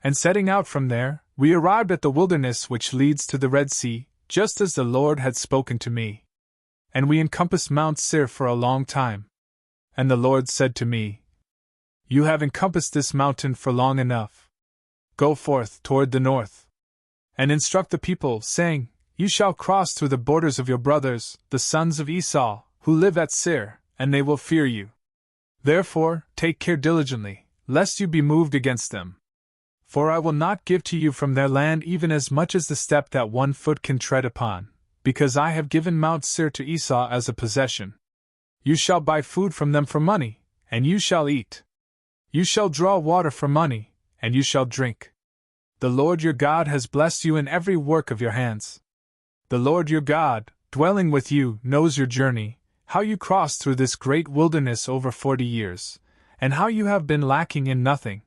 And setting out from there, we arrived at the wilderness which leads to the Red Sea, just as the Lord had spoken to me. And we encompassed Mount Seir for a long time. And the Lord said to me, You have encompassed this mountain for long enough. Go forth toward the north, and instruct the people, saying, You shall cross through the borders of your brothers, the sons of Esau, who live at Seir, and they will fear you. Therefore, take care diligently, lest you be moved against them. For I will not give to you from their land even as much as the step that one foot can tread upon, because I have given Mount Seir to Esau as a possession. You shall buy food from them for money, and you shall eat. You shall draw water for money, and you shall drink. The Lord your God has blessed you in every work of your hands. The Lord your God, dwelling with you, knows your journey, how you crossed through this great wilderness over 40 years, and how you have been lacking in nothing.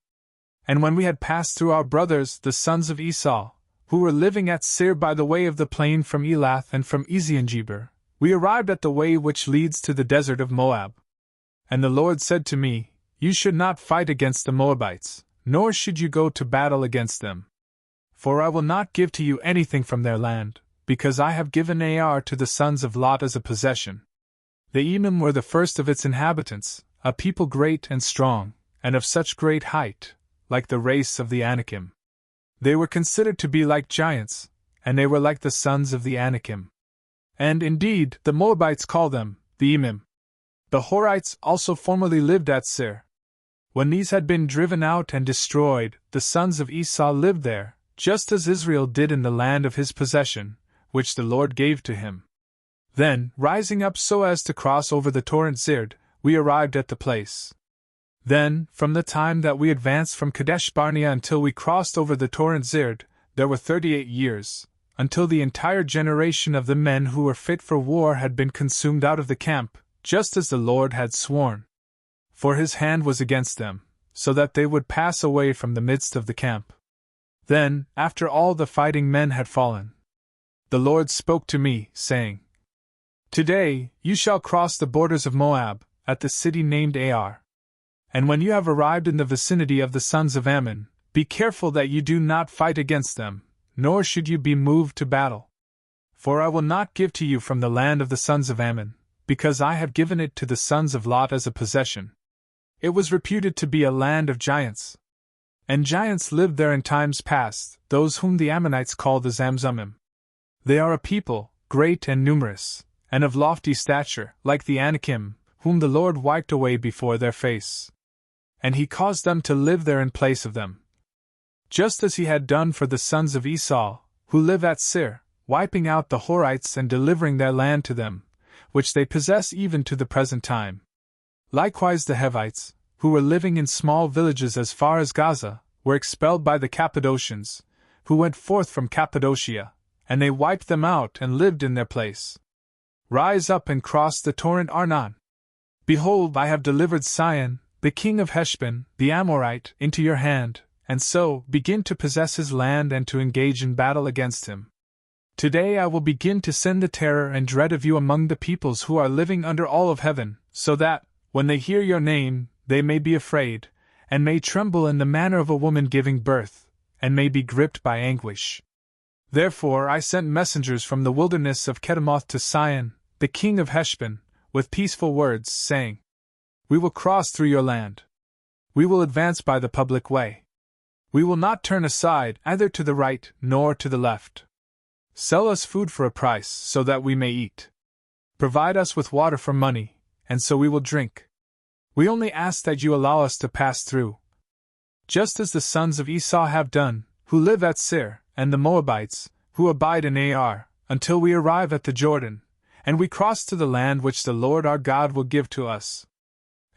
And when we had passed through, our brothers, the sons of Esau, who were living at Seir by the way of the plain from Elath and from Eziongeber, we arrived at the way which leads to the desert of Moab. And the Lord said to me, You should not fight against the Moabites, nor should you go to battle against them. For I will not give to you anything from their land, because I have given Ar to the sons of Lot as a possession. The Emim were the first of its inhabitants, a people great and strong, and of such great height, like the race of the Anakim. They were considered to be like giants, and they were like the sons of the Anakim. And indeed, the Moabites call them the Emim. The Horites also formerly lived at Seir. When these had been driven out and destroyed, the sons of Esau lived there, just as Israel did in the land of his possession, which the Lord gave to him. Then, rising up so as to cross over the torrent Zerd, we arrived at the place. Then, from the time that we advanced from Kadesh Barnea until we crossed over the torrent Zerd, there were 38 years, until the entire generation of the men who were fit for war had been consumed out of the camp, just as the Lord had sworn. For his hand was against them, so that they would pass away from the midst of the camp. Then, after all the fighting men had fallen, the Lord spoke to me, saying, Today you shall cross the borders of Moab, at the city named Ar. And when you have arrived in the vicinity of the sons of Ammon, be careful that you do not fight against them, nor should you be moved to battle. For I will not give to you from the land of the sons of Ammon, because I have given it to the sons of Lot as a possession. It was reputed to be a land of giants. And giants lived there in times past, those whom the Ammonites call the Zamzummim. They are a people, great and numerous, and of lofty stature, like the Anakim, whom the Lord wiped away before their face. And he caused them to live there in place of them. Just as he had done for the sons of Esau, who live at Seir, wiping out the Horites and delivering their land to them, which they possess even to the present time. Likewise the Hivites, who were living in small villages as far as Gaza, were expelled by the Cappadocians, who went forth from Cappadocia, and they wiped them out and lived in their place. Rise up and cross the torrent Arnon. Behold, I have delivered Sihon, the king of Heshbon, the Amorite, into your hand, and so begin to possess his land and to engage in battle against him. Today I will begin to send the terror and dread of you among the peoples who are living under all of heaven, so that, when they hear your name, they may be afraid, and may tremble in the manner of a woman giving birth, and may be gripped by anguish. Therefore I sent messengers from the wilderness of Kedemoth to Sihon, the king of Heshbon, with peaceful words, saying, We will cross through your land. We will advance by the public way. We will not turn aside either to the right nor to the left. Sell us food for a price so that we may eat. Provide us with water for money, and so we will drink. We only ask that you allow us to pass through. Just as the sons of Esau have done, who live at Seir, and the Moabites, who abide in Ar, until we arrive at the Jordan, and we cross to the land which the Lord our God will give to us.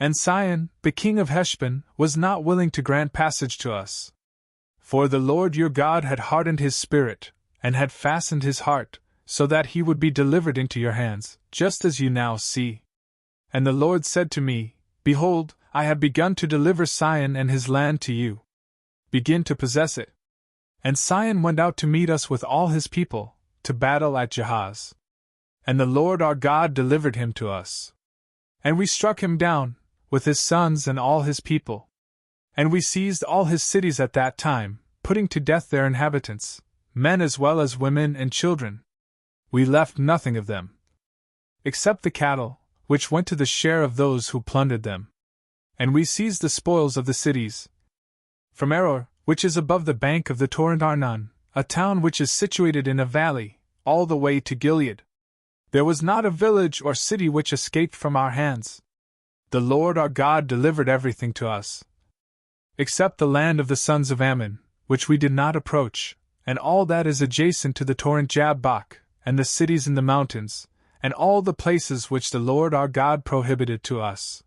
And Sihon, the king of Heshbon, was not willing to grant passage to us. For the Lord your God had hardened his spirit, and had fastened his heart, so that he would be delivered into your hands, just as you now see. And the Lord said to me, Behold, I have begun to deliver Sihon and his land to you. Begin to possess it. And Sihon went out to meet us with all his people, to battle at Jahaz. And the Lord our God delivered him to us. And we struck him down, with his sons and all his people. And we seized all his cities at that time, putting to death their inhabitants, men as well as women and children. We left nothing of them, except the cattle, which went to the share of those who plundered them. And we seized the spoils of the cities. From Aror, which is above the bank of the torrent Arnon, a town which is situated in a valley, all the way to Gilead, there was not a village or city which escaped from our hands. The Lord our God delivered everything to us, except the land of the sons of Ammon, which we did not approach, and all that is adjacent to the torrent Jabbok, and the cities in the mountains, and all the places which the Lord our God prohibited to us.